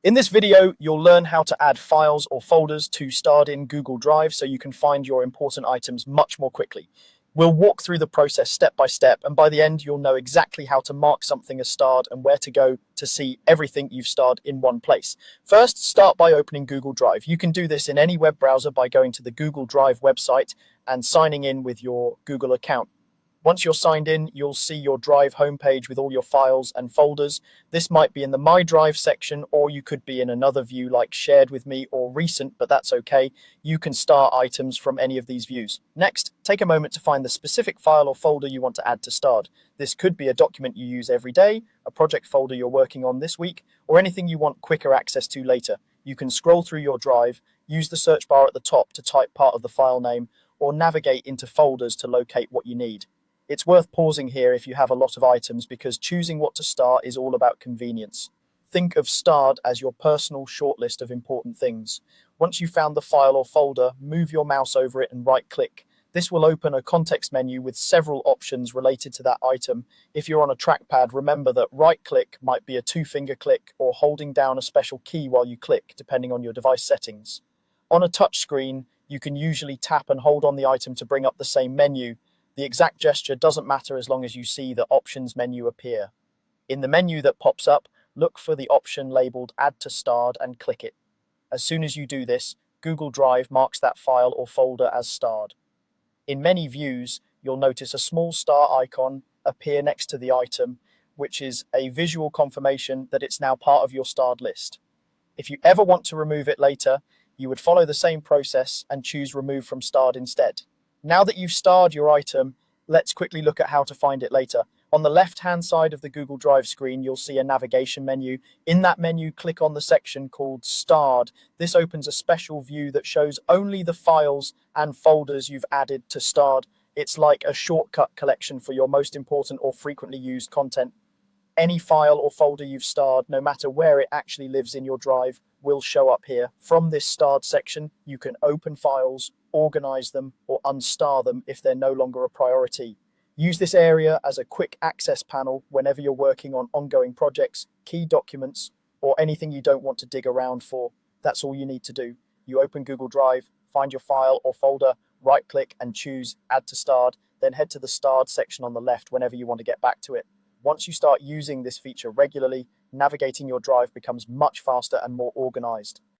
In this video, you'll learn how to add files or folders to Starred in Google Drive so you can find your important items much more quickly. We'll walk through the process step by step, and by the end, you'll know exactly how to mark something as starred and where to go to see everything you've starred in one place. First, start by opening Google Drive. You can do this in any web browser by going to the Google Drive website and signing in with your Google account. Once you're signed in, you'll see your Drive homepage with all your files and folders. This might be in the My Drive section, or you could be in another view like Shared with Me or Recent, but that's okay. You can star items from any of these views. Next, take a moment to find the specific file or folder you want to add to Starred. This could be a document you use every day, a project folder you're working on this week, or anything you want quicker access to later. You can scroll through your Drive, use the search bar at the top to type part of the file name, or navigate into folders to locate what you need. It's worth pausing here if you have a lot of items because choosing what to star is all about convenience. Think of starred as your personal shortlist of important things. Once you've found the file or folder, move your mouse over it and right-click. This will open a context menu with several options related to that item. If you're on a trackpad, remember that right-click might be a two-finger click or holding down a special key while you click, depending on your device settings. On a touch screen, you can usually tap and hold on the item to bring up the same menu. The exact gesture doesn't matter as long as you see the options menu appear. In the menu that pops up, look for the option labeled Add to Starred and click it. As soon as you do this, Google Drive marks that file or folder as starred. In many views, you'll notice a small star icon appear next to the item, which is a visual confirmation that it's now part of your starred list. If you ever want to remove it later, you would follow the same process and choose Remove from Starred instead. Now that you've starred your item, let's quickly look at how to find it later. On the left-hand side of the Google Drive screen, you'll see a navigation menu. In that menu, click on the section called Starred. This opens a special view that shows only the files and folders you've added to Starred. It's like a shortcut collection for your most important or frequently used content. Any file or folder you've starred, no matter where it actually lives in your drive, will show up here. From this starred section, you can open files, organize them, or unstar them if they're no longer a priority. Use this area as a quick access panel whenever you're working on ongoing projects, key documents, or anything you don't want to dig around for. That's all you need to do. You open Google Drive, find your file or folder, right-click and choose Add to Starred, then head to the Starred section on the left whenever you want to get back to it. Once you start using this feature regularly, navigating your drive becomes much faster and more organized.